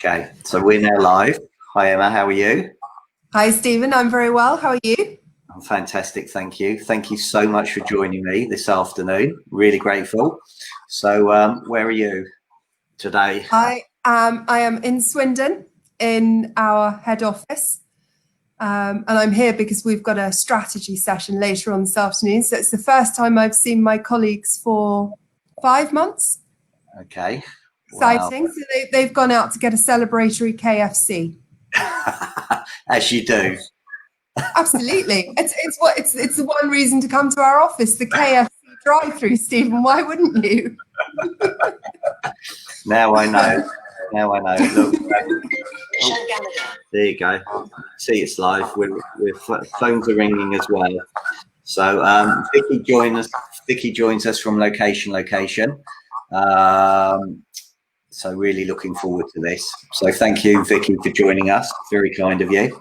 Okay, so we're now live. Hi Emma, how are you? Hi Stephen, I'm very well. How are you? I'm fantastic, thank you. Thank you so much for joining me this afternoon. Really grateful. So where are you today? I am in Swindon in our head office. And I'm here because we've got a strategy session later on this afternoon. So it's the first time I've seen my colleagues for 5 months. Okay. Exciting. Wow. So they've gone out to get a celebratory KFC. As you do. Absolutely. It's the one reason to come to our office, the KFC drive-through, Stephen. Why wouldn't you? Now I know. Now I know. Look, there you go. See, it's live. Phones are ringing as well. So Vicky joins us from location. So really looking forward to this. So thank you, Vicky, for joining us. Very kind of you.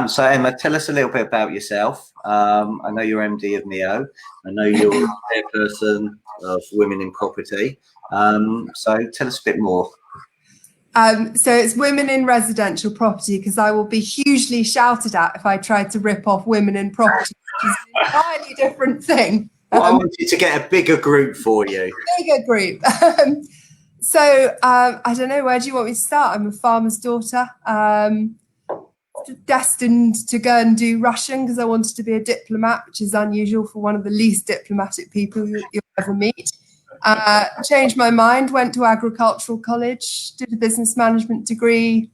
So Emma, tell us a little bit about yourself. I know you're MD of MEO. I know you're Chairperson of Women in Property. So tell us a bit more. So it's Women in Residential Property, because I will be hugely shouted at if I tried to rip off Women in Property, which is an entirely different thing. Well, I want you to get a bigger group for you. Bigger group. So I don't know, where do you want me to start? I'm a farmer's daughter, destined to go and do Russian because I wanted to be a diplomat, which is unusual for one of the least diplomatic people you'll ever meet. Changed my mind, went to agricultural college, did a business management degree,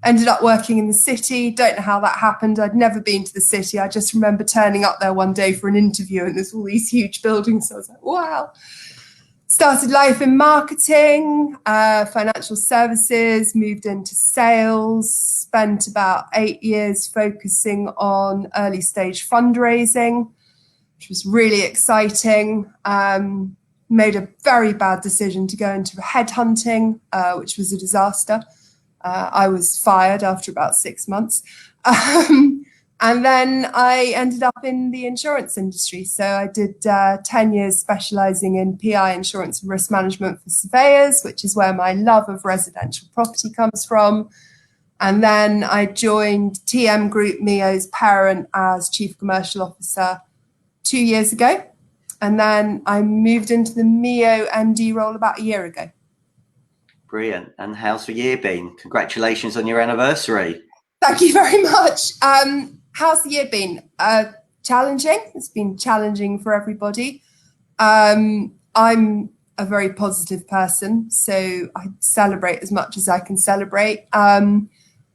ended up working in the city. Don't know how that happened. I'd never been to the city. I just remember turning up there one day for an interview and there's all these huge buildings. So I was like, wow. Started life in marketing, financial services, moved into sales, spent about 8 years focusing on early stage fundraising, which was really exciting. Made a very bad decision to go into headhunting, which was a disaster. I was fired after about 6 months. And then I ended up in the insurance industry. So I did 10 years specializing in PI, insurance and risk management for surveyors, which is where my love of residential property comes from. And then I joined TM Group, MEO's parent, as Chief Commercial Officer 2 years ago. And then I moved into the MEO MD role about a year ago. Brilliant. And how's the year been? Congratulations on your anniversary. Thank you very much. How's the year been? Challenging. It's been challenging for everybody. I'm a very positive person, so I celebrate as much as I can celebrate.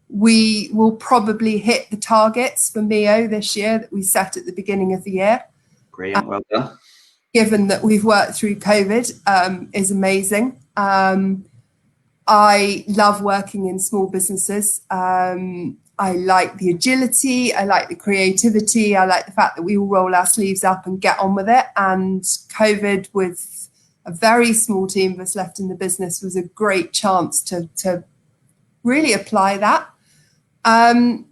We will probably hit the targets for MEO this year that we set at the beginning of the year. Brilliant. Well done. Given that we've worked through COVID, is amazing. I love working in small businesses. I like the agility, I like the creativity, I like the fact that we all roll our sleeves up and get on with it. And COVID, with a very small team of us left in the business, was a great chance to really apply that. And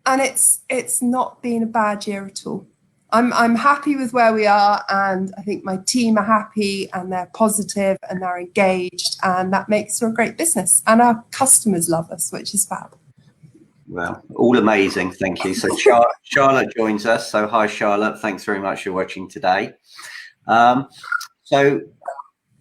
it's not been a bad year at all. I'm happy with where we are, and I think my team are happy and they're positive and they're engaged, and that makes for a great business. And our customers love us, which is fab. Well, all amazing. Thank you. So Charlotte joins us. So hi, Charlotte. Thanks very much for watching today. So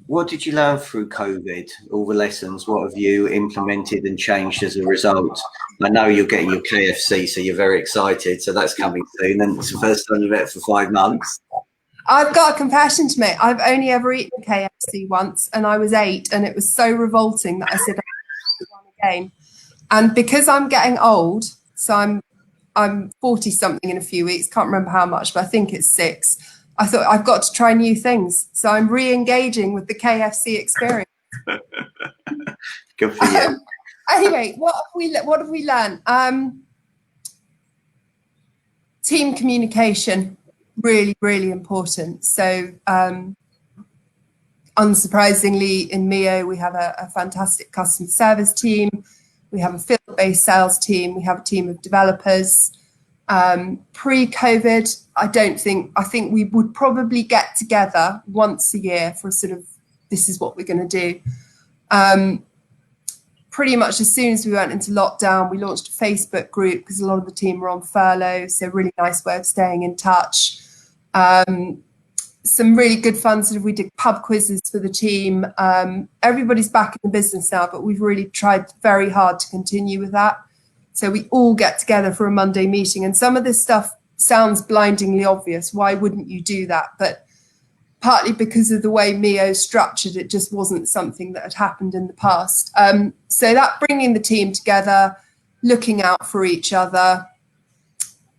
what did you learn through COVID? All the lessons, what have you implemented and changed as a result? I know you're getting your KFC, so you're very excited. So that's coming soon. And it's the first time you've met for 5 months. I've got a confession to make. I've only ever eaten KFC once, and I was 8, and it was so revolting that I said, I'll eat one again. And because I'm getting old, so I'm 40 something in a few weeks, can't remember how much, but I think it's 6. I thought I've got to try new things. So I'm re-engaging with the KFC experience. Good for you. Anyway, what have we learned? Team communication, really, really important. So unsurprisingly, in MEO, we have a fantastic customer service team. We have a field-based sales team. We have a team of developers. Pre-COVID, I think we would probably get together once a year for sort of, this is what we're going to do. pretty much as soon as we went into lockdown, we launched a Facebook group because a lot of the team were on furlough. So really nice way of staying in touch. Some really good fun sort of, we did pub quizzes for the team. Everybody's back in the business now, but we've really tried very hard to continue with that. So we all get together for a Monday meeting, and some of this stuff sounds blindingly obvious. Why wouldn't you do that? But partly because of the way Mio's structured, it just wasn't something that had happened in the past. So that bringing the team together, looking out for each other,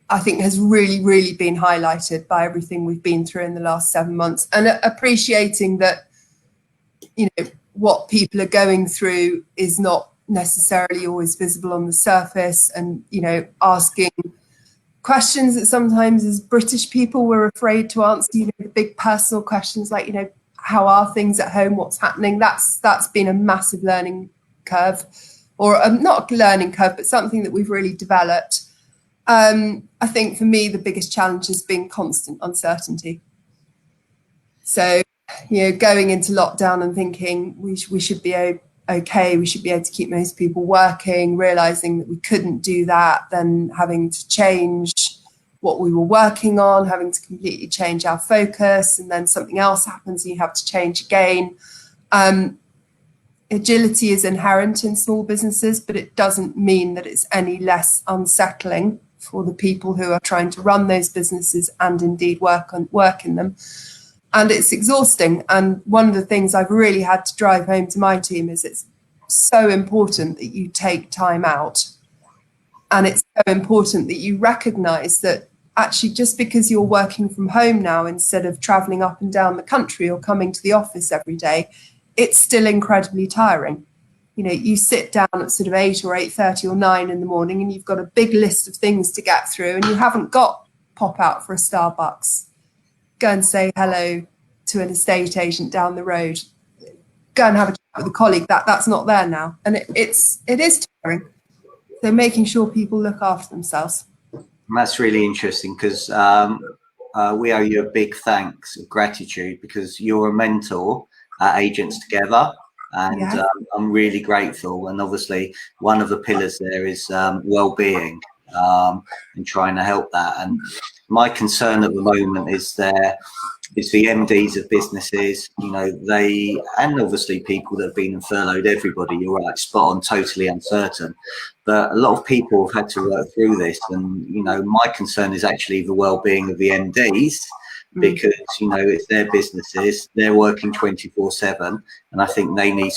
I think has really, really been highlighted by everything we've been through in the last 7 months, and appreciating that, you know, what people are going through is not necessarily always visible on the surface, and, you know, asking questions that sometimes as British people we're afraid to answer, you know, the big personal questions like, you know, how are things at home, what's happening? That's been a massive learning curve, or not a learning curve, but something that we've really developed. I think for me, the biggest challenge has been constant uncertainty. So, you know, going into lockdown and thinking we should be okay, we should be able to keep most people working, realizing that we couldn't do that, then having to change what we were working on, having to completely change our focus, and then something else happens and you have to change again. Agility is inherent in small businesses, but it doesn't mean that it's any less unsettling for the people who are trying to run those businesses and indeed work in them. And it's exhausting. And one of the things I've really had to drive home to my team is it's so important that you take time out. And it's so important that you recognize that actually just because you're working from home now instead of traveling up and down the country or coming to the office every day, it's still incredibly tiring. You know, you sit down at sort of 8 or 8:30 or 9 in the morning and you've got a big list of things to get through, and you haven't got pop out for a Starbucks, go and say hello to an estate agent down the road, go and have a chat with a colleague. That's not there now, and it is tiring. So making sure people look after themselves. And that's really interesting, because we owe you a big thanks of gratitude, because you're a mentor at Agents Together. And Yeah. I'm really grateful. And obviously, one of the pillars there is well-being, and trying to help that. And my concern at the moment is the MDs of businesses, you know, and obviously people that have been furloughed, everybody, you're right, spot on, totally uncertain. But a lot of people have had to work through this. And, you know, my concern is actually the well-being of the MDs. Because, you know, it's their businesses, they're working 24/7, and I think they need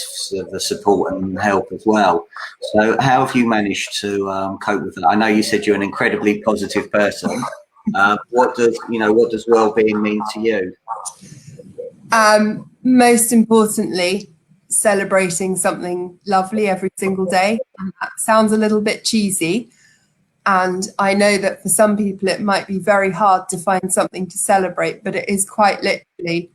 the support and help as well. So how have you managed to cope with that? I know you said you're an incredibly positive person. What does well-being mean to you? Most importantly, celebrating something lovely every single day. And that sounds a little bit cheesy. And I know that for some people it might be very hard to find something to celebrate, but it is quite literally,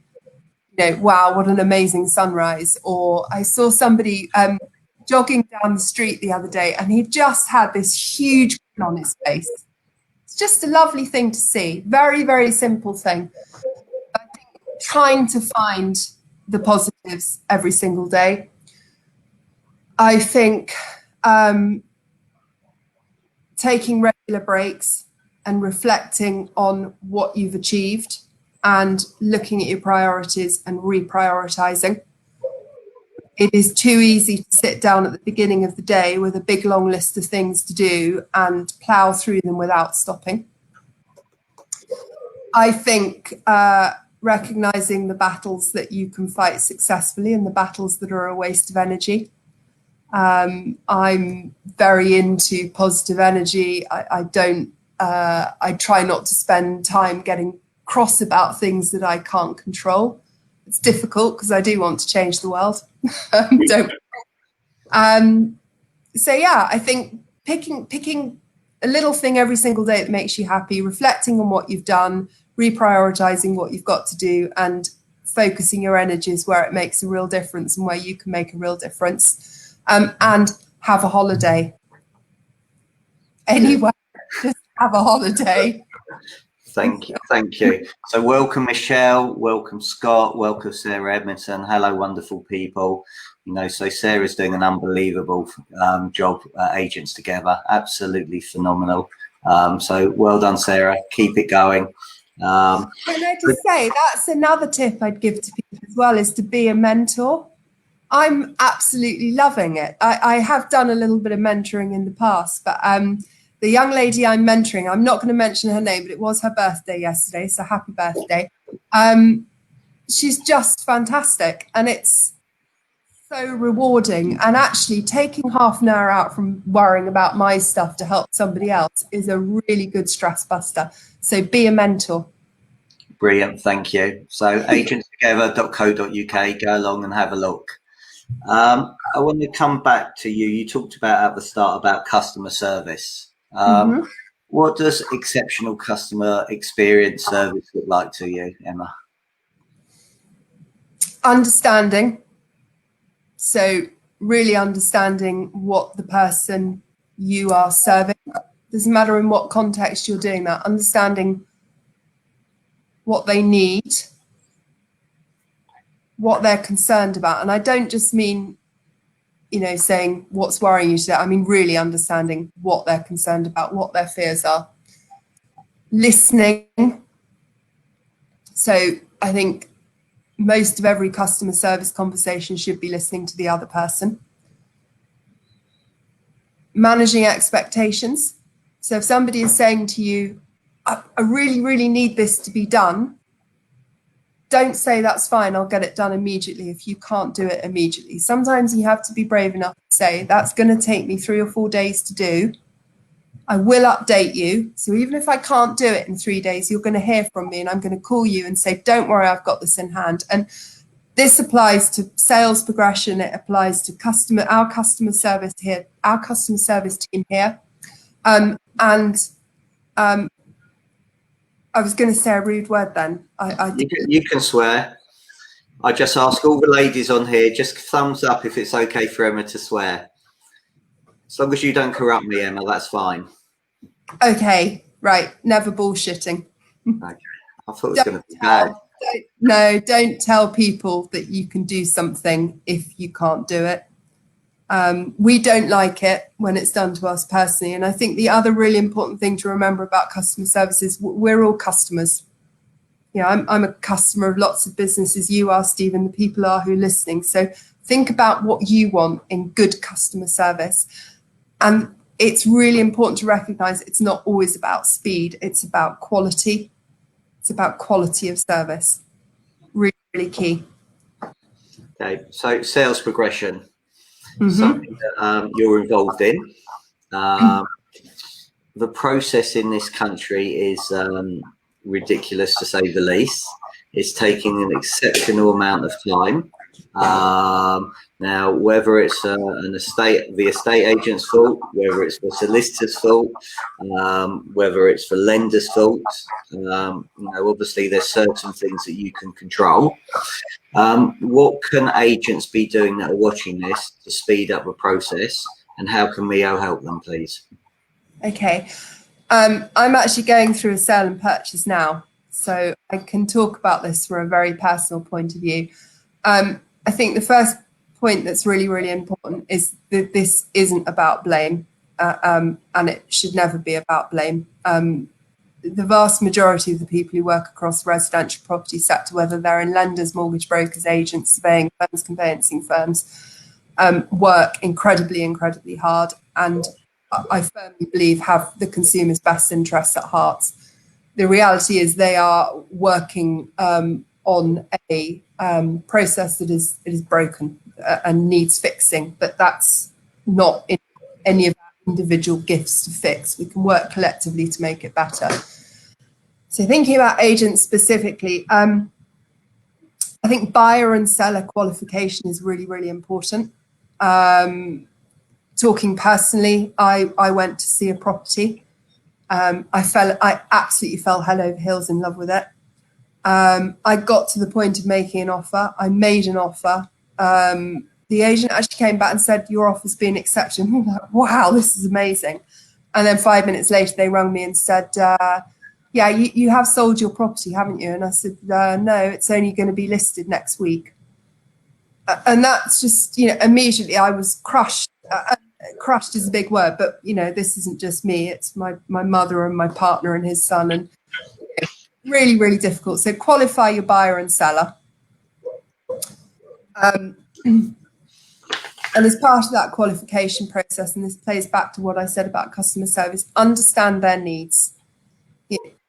you know, wow, what an amazing sunrise. Or I saw somebody jogging down the street the other day, and he just had this huge grin on his face. It's just a lovely thing to see. Very, very simple thing. I think trying to find the positives every single day. I think taking regular breaks and reflecting on what you've achieved and looking at your priorities and reprioritizing. It is too easy to sit down at the beginning of the day with a big long list of things to do and plow through them without stopping. I think recognizing the battles that you can fight successfully and the battles that are a waste of energy. I'm very into positive energy. I try not to spend time getting cross about things that I can't control. It's difficult because I do want to change the world. So yeah, I think picking a little thing every single day that makes you happy, reflecting on what you've done, reprioritizing what you've got to do, and focusing your energies where it makes a real difference and where you can make a real difference. And have a holiday. Anyway, just have a holiday. Thank you. So welcome Michelle, welcome Scott, welcome Sarah Edmondson. Hello, wonderful people. So Sarah's doing an unbelievable job at Agents Together, absolutely phenomenal. So well done, Sarah. Keep it going. Can I just say, that's another tip I'd give to people as well, is to be a mentor. I'm absolutely loving it. I have done a little bit of mentoring in the past, but the young lady I'm mentoring, I'm not going to mention her name, but it was her birthday yesterday, so happy birthday. She's just fantastic, and it's so rewarding. And actually taking half an hour out from worrying about my stuff to help somebody else is a really good stress buster. So be a mentor. Brilliant, thank you. So agentstogether.co.uk, go along and have a look. I want to come back to you. You talked about at the start about customer service. What does exceptional customer experience service look like to you, Emma? Understanding. So really understanding what the person you are serving, doesn't matter in what context you're doing that, understanding what they need, what they're concerned about. And I don't just mean, saying what's worrying you today. I mean, really understanding what they're concerned about, what their fears are. Listening. So I think most of every customer service conversation should be listening to the other person. Managing expectations. So if somebody is saying to you, I really, really need this to be done, don't say that's fine, I'll get it done immediately if you can't do it immediately. Sometimes you have to be brave enough to say, that's going to take me 3 or 4 days to do. I will update you. So even if I can't do it in 3 days, you're going to hear from me and I'm going to call you and say, don't worry, I've got this in hand. And this applies to sales progression. It applies to our customer service here, our customer service team here. I was going to say a rude word then. You can swear. I just ask all the ladies on here, just thumbs up if it's okay for Emma to swear. As long as you don't corrupt me, Emma, that's fine. Okay, right. Never bullshitting. Okay. I thought it was going to be bad. Don't tell people that you can do something if you can't do it. We don't like it when it's done to us personally. And I think the other really important thing to remember about customer service is we're all customers. I'm a customer of lots of businesses. You are, Stephen, the people are who are listening. So think about what you want in good customer service. And it's really important to recognize it's not always about speed. It's about quality. It's about quality of service. Really, really key. Okay, so sales progression, something that you're involved in. The process in this country is ridiculous, to say the least. It's taking an exceptional amount of time. Now, whether it's the estate agent's fault, whether it's the solicitor's fault, whether it's the lender's fault, obviously there's certain things that you can control. What can agents be doing that are watching this to speed up the process, and how can Mio help them, please? Okay. I'm actually going through a sale and purchase now, so I can talk about this from a very personal point of view. I think the first point that's really, really important is that this isn't about blame, and it should never be about blame. The vast majority of the people who work across the residential property sector, whether they're in lenders, mortgage brokers, agents, surveying firms, conveyancing firms, work incredibly, incredibly hard, and I firmly believe have the consumer's best interests at heart. The reality is they are working on a process that is broken and needs fixing, but that's not in any of our individual gifts to fix. We can work collectively to make it better. So thinking about agents specifically, I think buyer and seller qualification is really, really important. Talking personally, I went to see a property. I absolutely fell head over heels in love with it. I got to the point of making an offer. I made an offer. The agent actually came back and said, your offer's been accepted. I'm like, wow, this is amazing. And then 5 minutes later, they rang me and said, yeah, you have sold your property, haven't you? And I said, no, it's only going to be listed next week. And that's just, immediately I was crushed. Crushed is a big word, but this isn't just me. It's my mother and my partner and his son, and really, really difficult. So qualify your buyer and seller. And as part of that qualification process, and this plays back to what I said about customer service, understand their needs.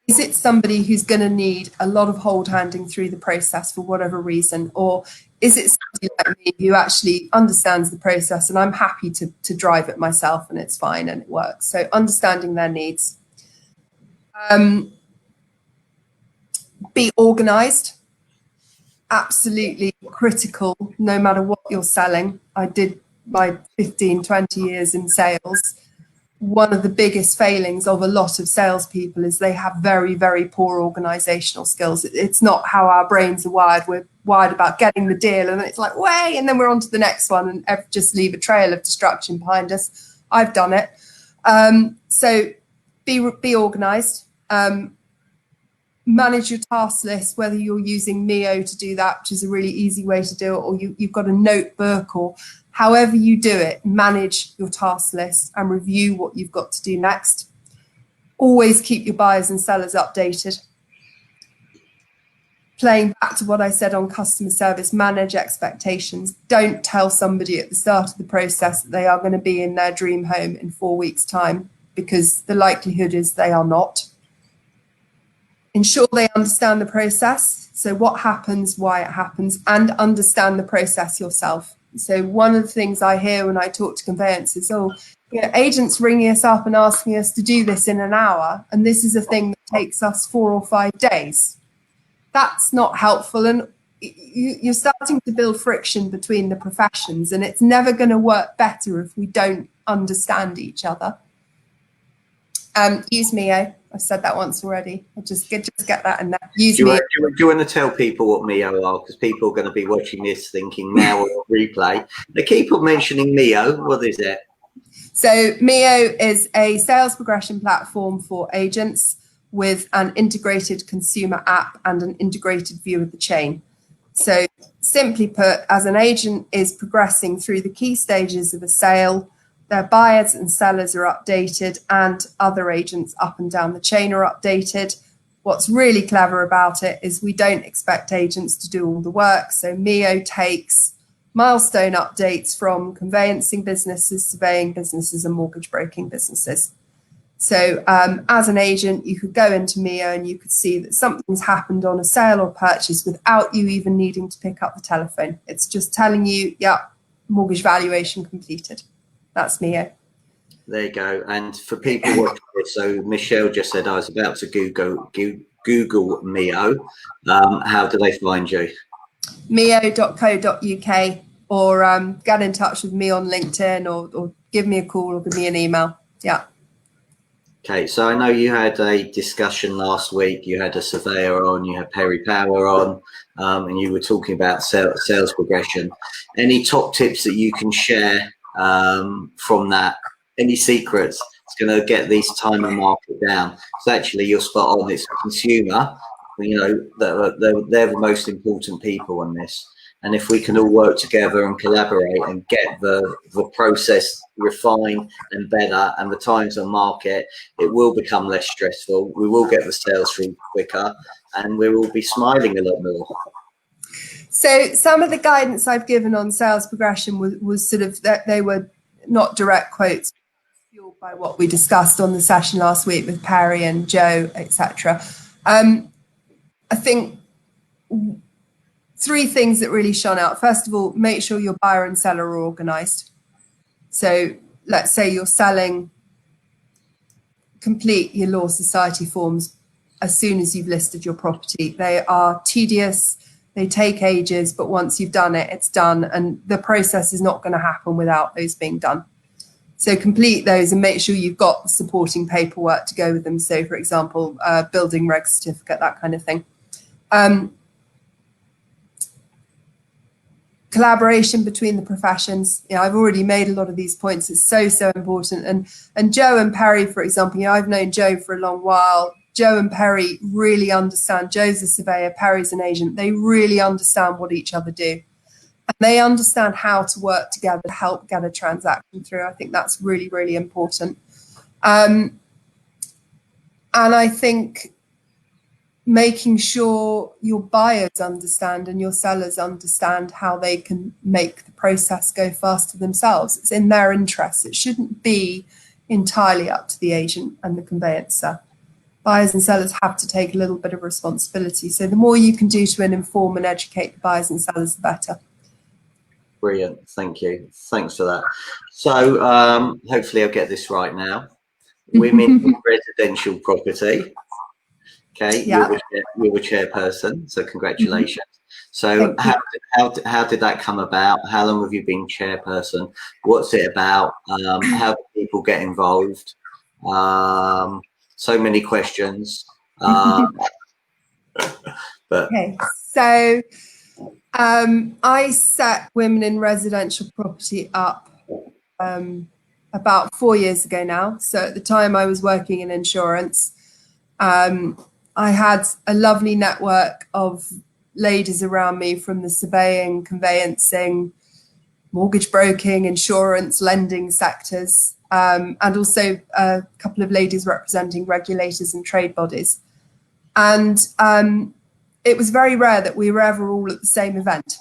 Is it somebody who's going to need a lot of hold handing through the process for whatever reason? Or is it somebody like me who actually understands the process and I'm happy to drive it myself and it's fine and it works? So understanding their needs. Be organised. Absolutely critical, no matter what you're selling. I did my 15, 20 years in sales. One of the biggest failings of a lot of salespeople is they have very, very poor organisational skills. It's not how our brains are wired. We're wired about getting the deal and it's like, way, and then we're on to the next one and just leave a trail of destruction behind us. I've done it. So be organised. Manage your task list, whether you're using Mio to do that, which is a really easy way to do it, or you've got a notebook, or however you do it, manage your task list and review what you've got to do next. Always keep your buyers and sellers updated. Playing back to what I said on customer service, manage expectations. Don't tell somebody at the start of the process that they are going to be in their dream home in 4 weeks' time, because the likelihood is they are not. Ensure they understand the process, so what happens, why it happens, and understand the process yourself. So one of the things I hear when I talk to conveyancers, agents ringing us up and asking us to do this in an hour, and this is a thing that takes us 4 or 5 days. That's not helpful, and you're starting to build friction between the professions, and it's never going to work better if we don't understand each other. Use Mio. I've said that once already. I'll just get that in there. Use Mio. Do you want to tell people what Mio are? Because people are going to be watching this thinking now on replay. They keep on mentioning Mio. What is it? So Mio is a sales progression platform for agents with an integrated consumer app and an integrated view of the chain. So simply put, as an agent is progressing through the key stages of a sale, their buyers and sellers are updated and other agents up and down the chain are updated. What's really clever about it is we don't expect agents to do all the work. So Mio takes milestone updates from conveyancing businesses, surveying businesses and mortgage broking businesses. So as an agent, you could go into Mio and you could see that something's happened on a sale or purchase without you even needing to pick up the telephone. It's just telling you, yeah, mortgage valuation completed. That's Mio. There you go. And for people watching this, so Michelle just said I was about to Google Mio. How do they find you? Mio.co.uk, or get in touch with me on LinkedIn, or give me a call or give me an email. Yeah. Okay, so I know you had a discussion last week. You had a surveyor on, you had Perry Power on, and you were talking about sales progression. Any top tips that you can share from that? Any secrets? It's going to get this time and market down. So actually, you're spot on. It's the consumer. They're the most important people on this. And if we can all work together and collaborate and get the process refined and better, and the times on market, it will become less stressful. We will get the sales through quicker, and we will be smiling a lot more. So some of the guidance I've given on sales progression was sort of that they were not direct quotes, fueled by what we discussed on the session last week with Perry and Joe, etc. I think 3 things that really shone out. First of all, make sure your buyer and seller are organised. So let's say you're selling, complete your law society forms as soon as you've listed your property. They are tedious, they take ages, but once you've done it, it's done. And the process is not going to happen without those being done. So complete those and make sure you've got the supporting paperwork to go with them. So for example, building reg certificate, that kind of thing. Collaboration between the professions. I've already made a lot of these points. It's so important. And Joe and Perry, for example, I've known Joe for a long while. Joe and Perry really understand. Joe's a surveyor, Perry's an agent. They really understand what each other do. and they understand how to work together to help get a transaction through. I think that's really, really important. And I think making sure your buyers understand and your sellers understand how they can make the process go faster themselves. It's in their interests. It shouldn't be entirely up to the agent and the conveyancer. Buyers and sellers have to take a little bit of responsibility. So the more you can do to inform and educate the buyers and sellers, the better. Brilliant. Thank you. Thanks for that. So hopefully I'll get this right now. Women in residential property. Okay, yeah. you're a chairperson, so congratulations. So how did that come about? How long have you been chairperson? What's it about? How do people get involved? So many questions. Okay, so I set Women in Residential Property up about 4 years ago now. So at the time I was working in insurance. I had a lovely network of ladies around me from the surveying, conveyancing, mortgage broking, insurance, lending sectors, and also a couple of ladies representing regulators and trade bodies. And it was very rare that we were ever all at the same event.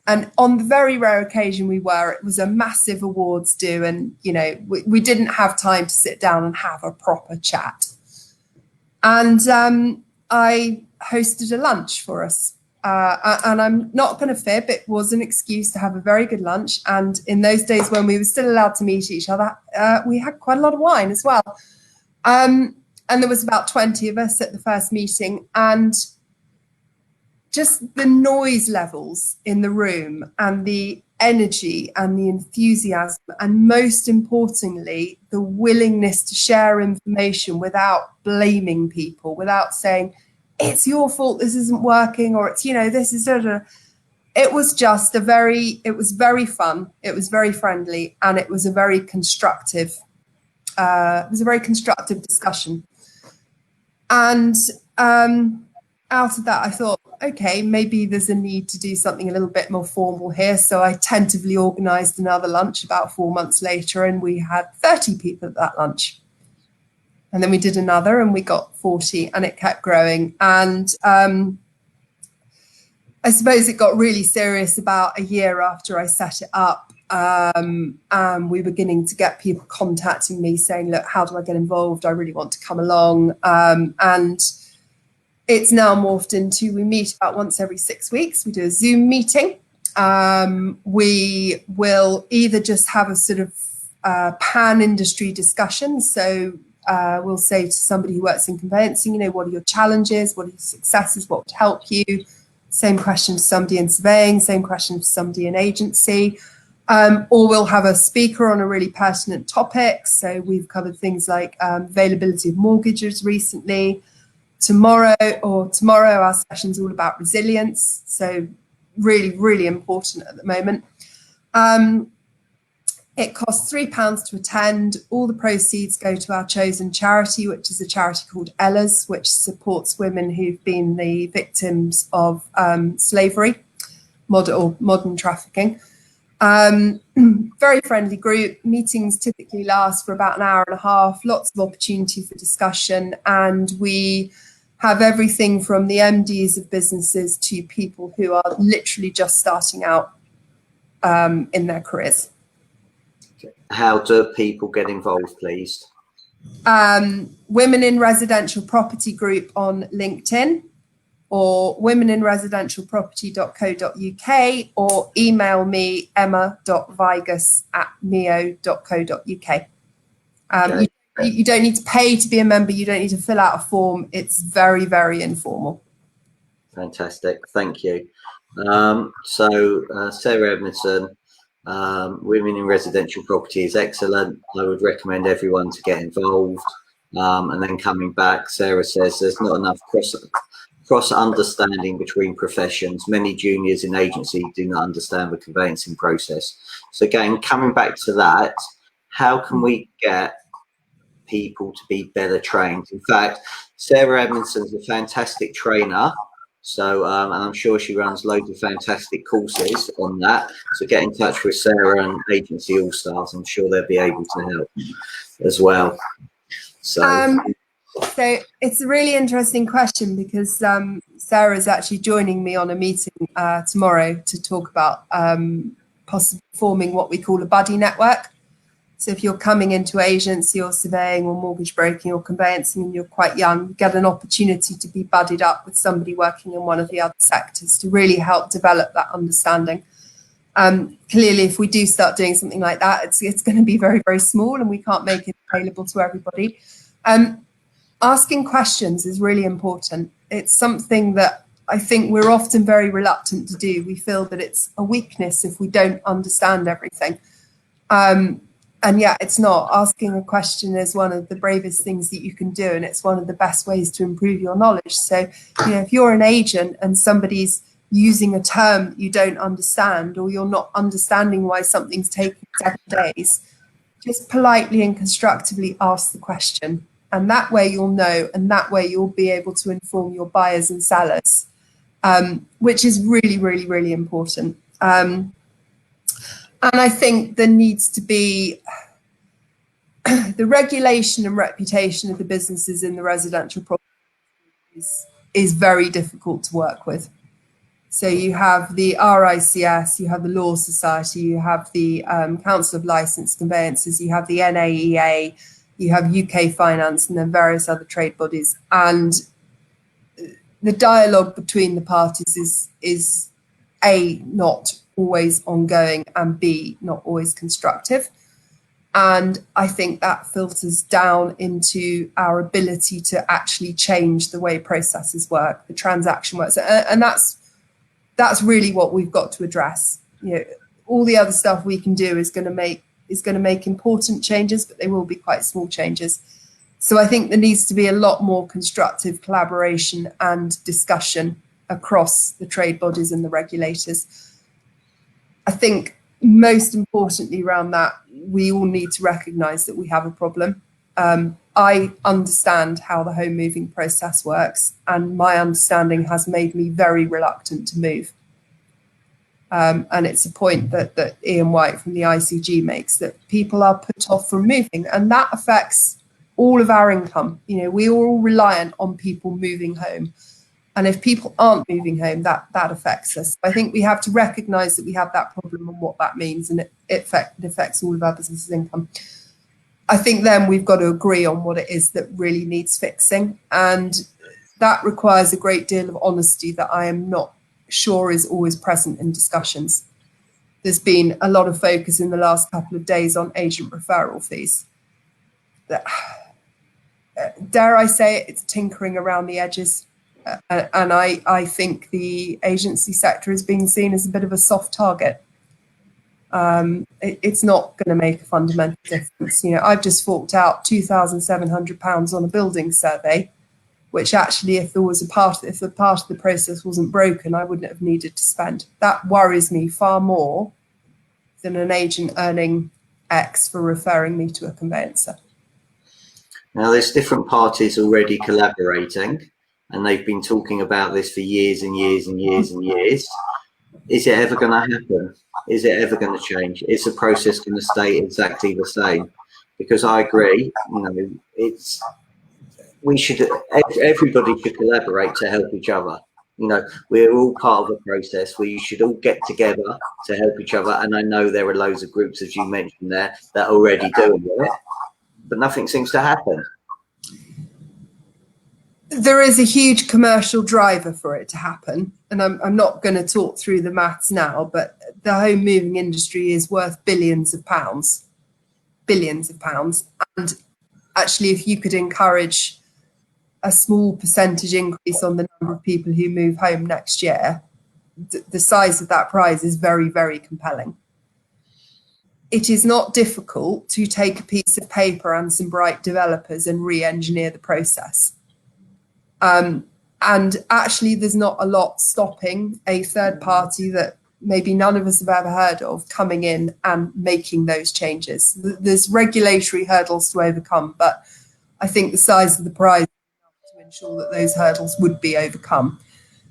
And on the very rare occasion we were, it was a massive awards do. And, you know, we didn't have time to sit down and have a proper chat. And I hosted a lunch for us. And I'm not going to fib, it was an excuse to have a very good lunch. And in those days when we were still allowed to meet each other, we had quite a lot of wine as well. And there was about 20 of us at the first meeting. And just the noise levels in the room and the energy and the enthusiasm, and most importantly, the willingness to share information without blaming people, without saying, it's your fault this isn't working, or it's, you know, this is, it was just it was very fun, it was very friendly, and it was a very constructive, discussion. And out of that, I thought, okay, maybe there's a need to do something a little bit more formal here. So I tentatively organised another lunch about 4 months later, and we had 30 people at that lunch. And then we did another and we got 40, and it kept growing. And I suppose it got really serious about a year after I set it up. And we were beginning to get people contacting me saying, look, how do I get involved? I really want to come along. And it's now morphed into, we meet about once every 6 weeks. We do a Zoom meeting. We will either just have a sort of pan-industry discussion. So we'll say to somebody who works in conveyancing, you know, what are your challenges? What are your successes? What would help you? Same question to somebody in surveying, same question to somebody in agency. Or we'll have a speaker on a really pertinent topic. So we've covered things like availability of mortgages recently. Tomorrow our session's all about resilience, so really, really important at the moment. It costs £3 to attend. All the proceeds go to our chosen charity, which is a charity called Ella's, which supports women who've been the victims of slavery, modern trafficking. Very friendly group. Meetings typically last for about an hour and a half, lots of opportunity for discussion, and we have everything from the MDs of businesses to people who are literally just starting out in their careers. How do people get involved, please? Women in Residential Property group on LinkedIn, or womeninresidentialproperty.co.uk, or email me emma.vigus@neo.co.uk. Okay. You don't need to pay to be a member. You don't need to fill out a form. It's very, very informal. Fantastic. Thank you. Sarah Edmondson, Women in Residential Property is excellent. I would recommend everyone to get involved. And then coming back, Sarah says there's not enough cross understanding between professions. Many juniors in agency do not understand the conveyancing process. So again, coming back to that, how can we get people to be better trained? In fact, Sarah Edmondson's a fantastic trainer So, and I'm sure she runs loads of fantastic courses on that. So get in touch with Sarah and Agency All Stars. I'm sure they'll be able to help as well. So it's a really interesting question, because Sarah's actually joining me on a meeting tomorrow to talk about possibly forming what we call a buddy network. So if you're coming into agency or surveying or mortgage broking or conveyancing and you're quite young, you get an opportunity to be buddied up with somebody working in one of the other sectors to really help develop that understanding. Clearly, if we do start doing something like that, it's going to be very, very small and we can't make it available to everybody. Asking questions is really important. It's something that I think we're often very reluctant to do. We feel that it's a weakness if we don't understand everything. And yet it's not. Asking a question is one of the bravest things that you can do, and it's one of the best ways to improve your knowledge. So, if you're an agent and somebody's using a term that you don't understand, or you're not understanding why something's taking 7 days, just politely and constructively ask the question. And that way you'll know, and that way you'll be able to inform your buyers and sellers, which is really, really, really important. And I think there needs to be the regulation and reputation of the businesses in the residential property is very difficult to work with. So you have the RICS, you have the Law Society, you have the Council of Licensed Conveyancers, you have the NAEA, you have UK Finance, and then various other trade bodies. And the dialogue between the parties is A, not always ongoing, and B, not always constructive. And I think that filters down into our ability to actually change the way processes work, the transaction works, and that's really what we've got to address. All the other stuff we can do is going to make important changes, but they will be quite small changes. So I think there needs to be a lot more constructive collaboration and discussion across the trade bodies and the regulators. I think most importantly around that, we all need to recognise that we have a problem. I understand how the home moving process works, and my understanding has made me very reluctant to move. And it's a point that Ian White from the ICG makes, that people are put off from moving, and that affects all of our income. We are all reliant on people moving home. And if people aren't moving home, that affects us. I think we have to recognise that we have that problem and what that means, and it affects all of our business's income. I think then we've got to agree on what it is that really needs fixing, and that requires a great deal of honesty that I am not sure is always present in discussions. There's been a lot of focus in the last couple of days on agent referral fees. Dare I say it, it's tinkering around the edges. And I think the agency sector is being seen as a bit of a soft target. It's not going to make a fundamental difference. I've just forked out £2,700 on a building survey, which actually, if the part of the process wasn't broken, I wouldn't have needed to spend. That worries me far more than an agent earning X for referring me to a conveyancer. Now, there's different parties already collaborating, and they've been talking about this for years and years and years and years. Is it ever going to happen? Is it ever going to change? Is the process going to stay exactly the same? Because I agree, everybody should collaborate to help each other. We're all part of a process. We should all get together to help each other. And I know there are loads of groups, as you mentioned there, that are already doing it, but nothing seems to happen. There is a huge commercial driver for it to happen, and I'm not going to talk through the maths now, but the home moving industry is worth billions of pounds. And actually, if you could encourage a small percentage increase on the number of people who move home next year, the size of that prize is very, very compelling. It is not difficult to take a piece of paper and some bright developers and re-engineer the process. And actually, there's not a lot stopping a third party that maybe none of us have ever heard of coming in and making those changes. There's regulatory hurdles to overcome, but I think the size of the prize is enough to ensure that those hurdles would be overcome.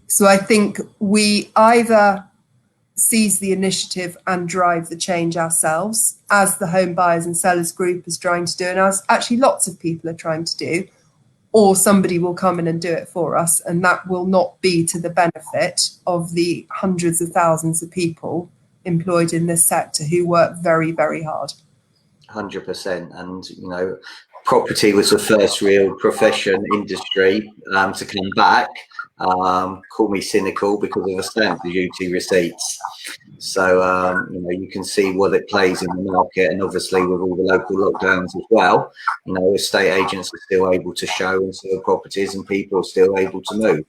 So I think we either seize the initiative and drive the change ourselves, as the home buyers and sellers group is trying to do, and as actually lots of people are trying to do, or somebody will come in and do it for us, and that will not be to the benefit of the hundreds of thousands of people employed in this sector who work very, very hard. 100%. And, you know, property was the first real profession, industry to come back. Call me cynical because of the stamp duty receipts. So, you know, you can see what it plays in the market, and obviously with all the local lockdowns as well, you know, estate agents are still able to show and sell properties, and people are still able to move.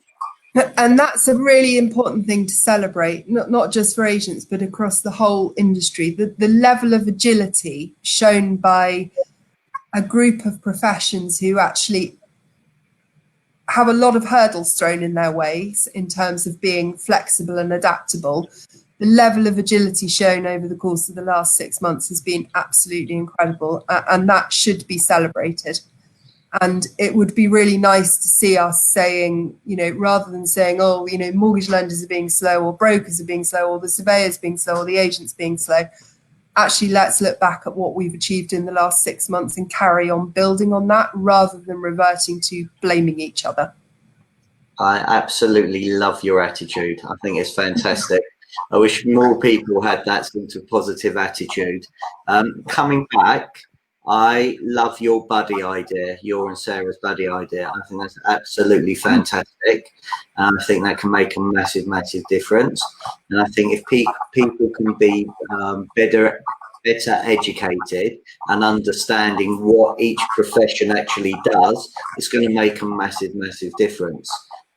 And that's a really important thing to celebrate, not just for agents, but across the whole industry. The level of agility shown by a group of professions who actually have a lot of hurdles thrown in their ways in terms of being flexible and adaptable. The level of agility shown over the course of the last 6 months has been absolutely incredible, and that should be celebrated. And it would be really nice to see us saying, you know, rather than saying, oh, you know, mortgage lenders are being slow, or brokers are being slow, or the surveyors being slow, or the agents being slow. Actually, let's look back at what we've achieved in the last 6 months and carry on building on that, rather than reverting to blaming each other. I absolutely love your attitude. I think it's fantastic. I wish more people had that sort of positive attitude. Coming back, I love your buddy idea, your and Sarah's buddy idea. I think that's absolutely fantastic. I think that can make a massive, massive difference. And I think if people can be better educated and understanding what each profession actually does, it's going to make a massive, massive difference.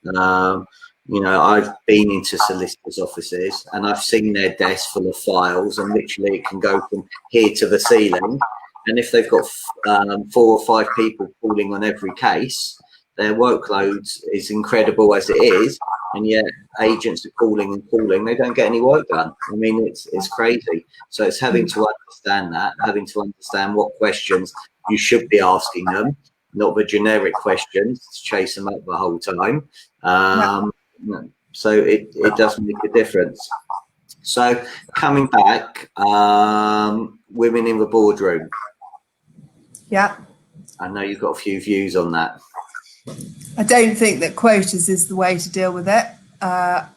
You know, I've been into solicitors' offices and I've seen their desks full of files, and literally it can go from here to the ceiling. And if they've got 4 or 5 people calling on every case, their workload is incredible as it is, and yet agents are calling and calling. They don't get any work done. I mean, it's crazy. So it's having to understand that, having to understand what questions you should be asking them, not the generic questions to chase them up the whole time. So it does make a difference. So coming back, women in the boardroom. Yeah. I know you've got a few views on that. I don't think that quotas is the way to deal with it. I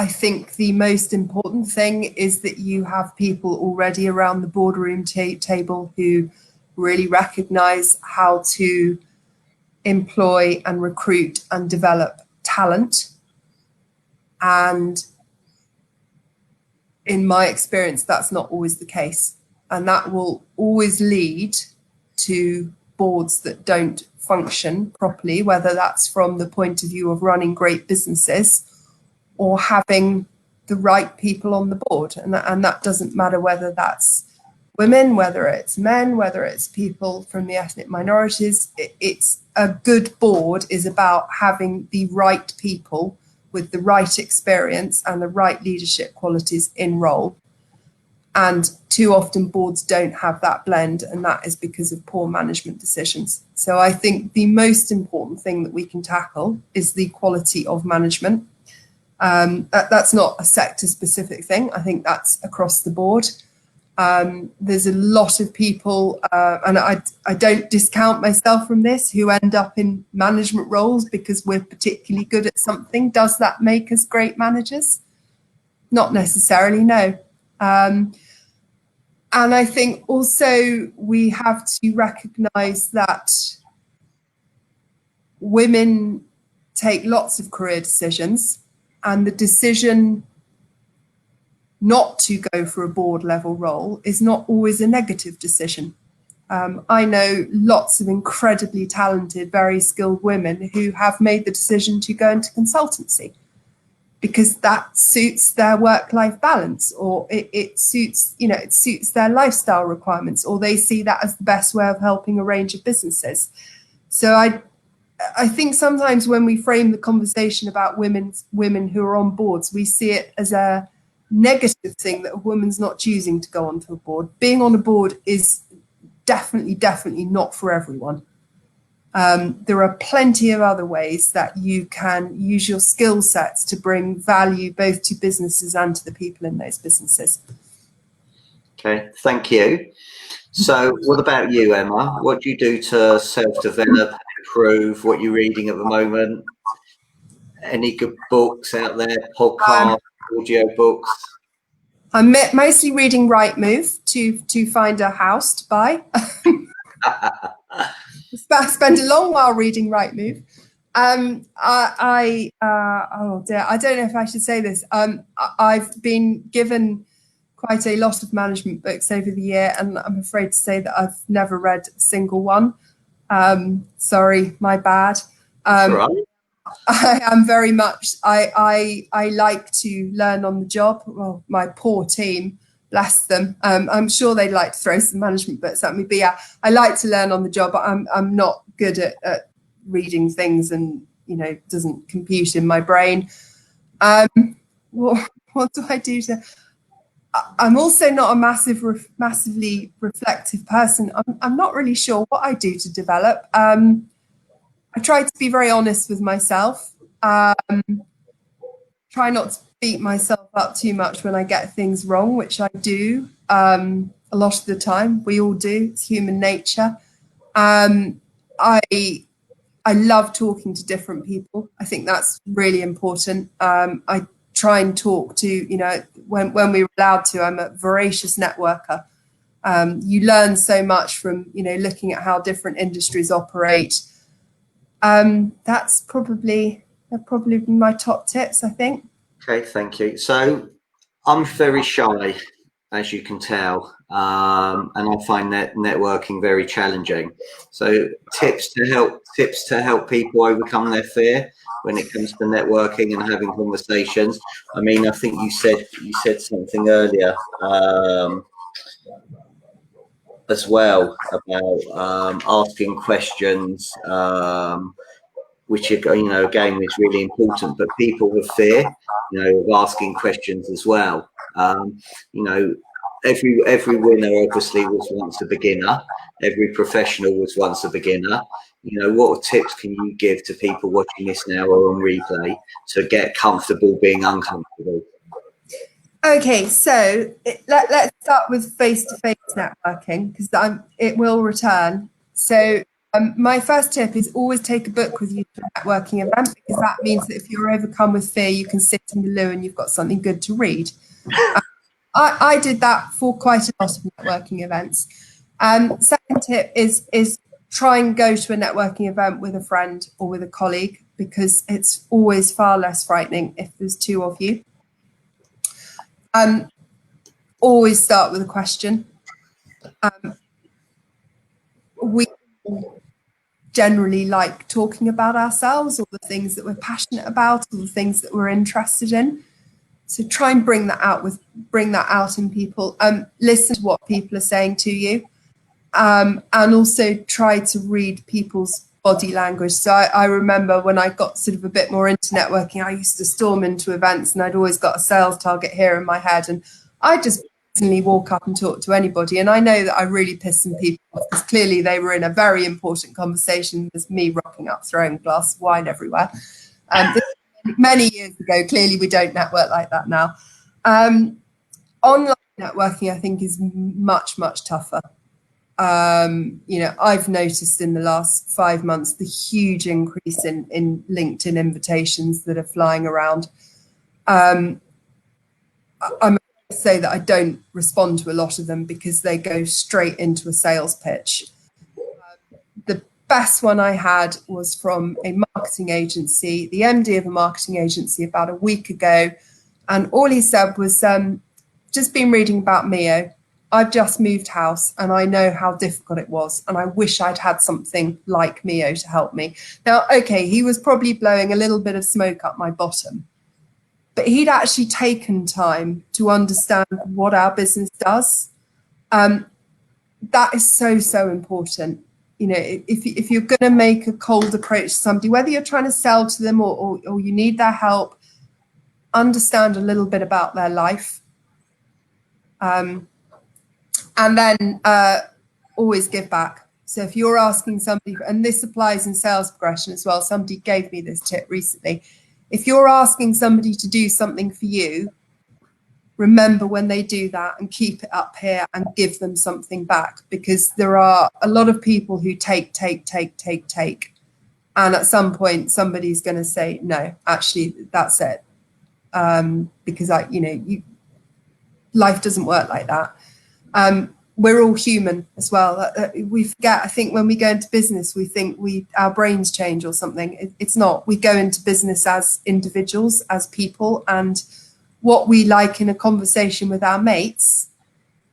think the most important thing is that you have people already around the boardroom table who really recognise how to employ and recruit and develop talent. And in my experience, that's not always the case. And that will always lead to boards that don't function properly, whether that's from the point of view of running great businesses or having the right people on the board. And that doesn't matter whether that's women, whether it's men, whether it's people from the ethnic minorities. It's a good board is about having the right people with the right experience and the right leadership qualities in role. And too often boards don't have that blend, and that is because of poor management decisions. So I think the most important thing that we can tackle is the quality of management. That's not a sector specific thing. I think that's across the board. There's a lot of people, and I don't discount myself from this, who end up in management roles because we're particularly good at something. Does that make us great managers? Not necessarily, no. And I think also we have to recognise that women take lots of career decisions, and the decision not to go for a board level role is not always a negative decision. I know lots of incredibly talented, very skilled women who have made the decision to go into consultancy because that suits their work-life balance, or it suits their lifestyle requirements, or they see that as the best way of helping a range of businesses. So I think sometimes when we frame the conversation about women who are on boards, we see it as a negative thing that a woman's not choosing to go onto a board. Being on a board is definitely not for everyone. There are plenty of other ways that you can use your skill sets to bring value both to businesses and to the people in those businesses. Okay, thank you. So what about you, Emma? What do you do to self-develop, improve? What you're reading at the moment? Any good books out there, podcasts, audio books? I'm mostly reading Rightmove to find a house to buy. I spend a long while reading Rightmove. Oh dear, I don't know if I should say this. I've been given quite a lot of management books over the year, and I'm afraid to say that I've never read a single one. Sorry, my bad. That's all right. I am very much, I like to learn on the job. Well, my poor team, bless them. I'm sure they'd like to throw some management books at me, but yeah, I like to learn on the job. I'm not good at reading things, and, you know, it doesn't compute in my brain. What do I do to... I'm also not a massively reflective person. I'm not really sure what I do to develop. I try to be very honest with myself. Try not to beat myself up too much when I get things wrong, which I do a lot of the time. We all do. It's human nature. I love talking to different people. I think that's really important. I try and talk to, you know, when we're allowed to. I'm a voracious networker. You learn so much from, you know, looking at how different industries operate. That's probably my top tips, I think. Okay, thank you. So I'm very shy, as you can tell, and I find that networking very challenging. So tips to help people overcome their fear when it comes to networking and having conversations. I mean, I think you said something earlier as well about asking questions, which, you know, again, is really important. But people have fear, you know, of asking questions as well. You know, every winner obviously was once a beginner. Every professional was once a beginner. You know, what tips can you give to people watching this now or on replay to get comfortable being uncomfortable? Okay, so let's start with face-to-face networking, because it will return. So my first tip is always take a book with you to a networking event, because that means that if you're overcome with fear, you can sit in the loo and you've got something good to read. I did that for quite a lot of networking events. Second tip is try and go to a networking event with a friend or with a colleague, because it's always far less frightening if there's two of you. Always start with a question. We generally like talking about ourselves, or the things that we're passionate about, or the things that we're interested in. So try and bring that out in people. Listen to what people are saying to you, and also try to read people's body language. So I remember when I got sort of a bit more into networking, I used to storm into events, and I'd always got a sales target here in my head, and I just personally walk up and talk to anybody. And I know that I really pissed some people off, because clearly they were in a very important conversation. There's me rocking up, throwing a glass of wine everywhere. Many years ago. Clearly we don't network like that now. Online networking, I think, is much tougher. You know, I've noticed in the last 5 months the huge increase in LinkedIn invitations that are flying around. I'm going to say that I don't respond to a lot of them, because they go straight into a sales pitch. The best one I had was from a marketing agency, the MD of a marketing agency, about a week ago, and all he said was, just been reading about Mio. I've just moved house and I know how difficult it was, and I wish I'd had something like Mio to help me. Now, okay, he was probably blowing a little bit of smoke up my bottom, but he'd actually taken time to understand what our business does. That is so important. You know, if you're going to make a cold approach to somebody, whether you're trying to sell to them or you need their help, understand a little bit about their life. And then always give back. So if you're asking somebody, and this applies in sales progression as well, somebody gave me this tip recently. If you're asking somebody to do something for you, remember when they do that and keep it up here and give them something back, because there are a lot of people who take. And at some point, somebody's going to say, no, actually, that's it. Because life doesn't work like that. We're all human as well. We forget, I think when we go into business, we think our brains change or something. It's not. We go into business as individuals, as people, and what we like in a conversation with our mates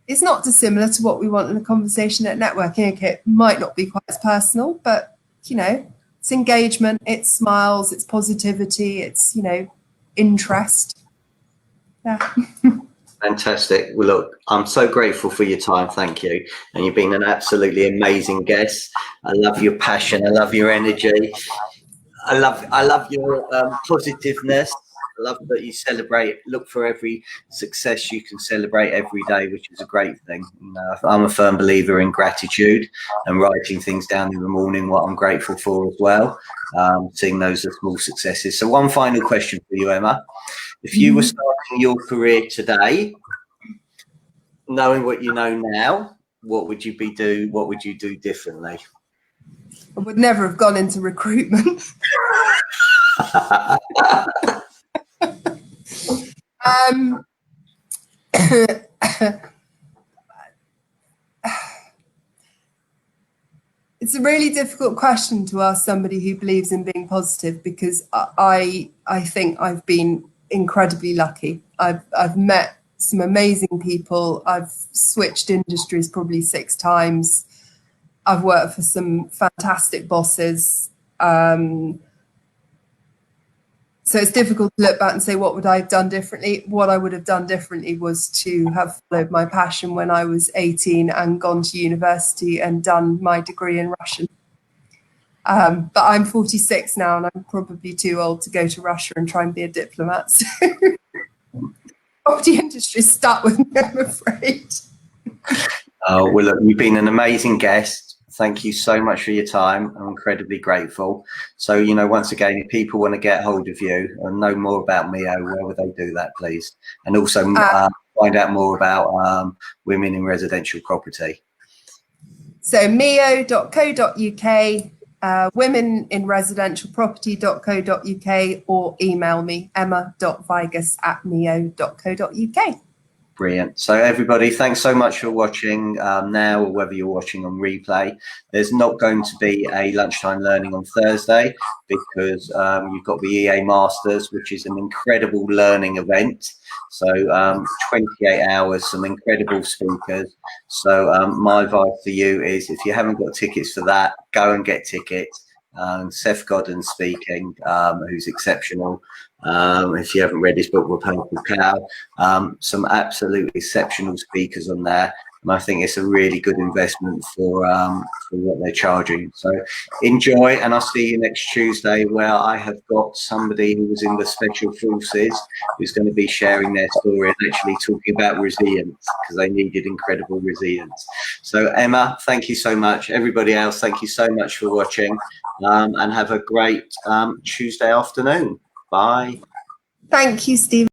is not dissimilar to what we want in a conversation at networking. Okay, it might not be quite as personal, but, it's engagement, it's smiles, it's positivity, it's, interest. Yeah. Fantastic. Well, look, I'm so grateful for your time. Thank you. And you've been an absolutely amazing guest. I love your passion. I love your energy. I love your positiveness. I love that you look for every success you can celebrate every day, which is a great thing. I'm a firm believer in gratitude and writing things down in the morning, what I'm grateful for as well, seeing those as small successes. So one final question for you, Emma. If you were starting your career today, knowing what you know now, what would you do? What would you do differently? I would never have gone into recruitment. It's a really difficult question to ask somebody who believes in being positive, because I think I've been incredibly lucky. I've met some amazing people. I've switched industries probably 6 times. I've worked for some fantastic bosses. So it's difficult to look back and say, what would I have done differently? What I would have done differently was to have followed my passion when I was 18 and gone to university and done my degree in Russian. But I'm 46 now, and I'm probably too old to go to Russia and try and be a diplomat. So property industry stuck with me, I'm afraid. Oh, well, look, you've been an amazing guest. Thank you so much for your time. I'm incredibly grateful. So, once again, if people want to get hold of you and know more about Mio, where would they do that, please? And also find out more about women in residential property. So mio.co.uk, womeninresidentialproperty.co.uk, or email me, emma.vigus@mio.co.uk. Brilliant. So everybody, thanks so much for watching now, or whether you're watching on replay. There's not going to be a lunchtime learning on Thursday because you've got the EA Masters, which is an incredible learning event. So 28 hours, some incredible speakers. So my advice to you is, if you haven't got tickets for that, go and get tickets. Seth Godden's speaking, who's exceptional. If you haven't read his book, The Purple Cow, some absolutely exceptional speakers on there. And I think it's a really good investment for what they're charging. So enjoy, and I'll see you next Tuesday, where I have got somebody who was in the Special Forces who's going to be sharing their story and actually talking about resilience, because they needed incredible resilience. So Emma, thank you so much. Everybody else, thank you so much for watching, and have a great Tuesday afternoon. Bye. Thank you, Steve.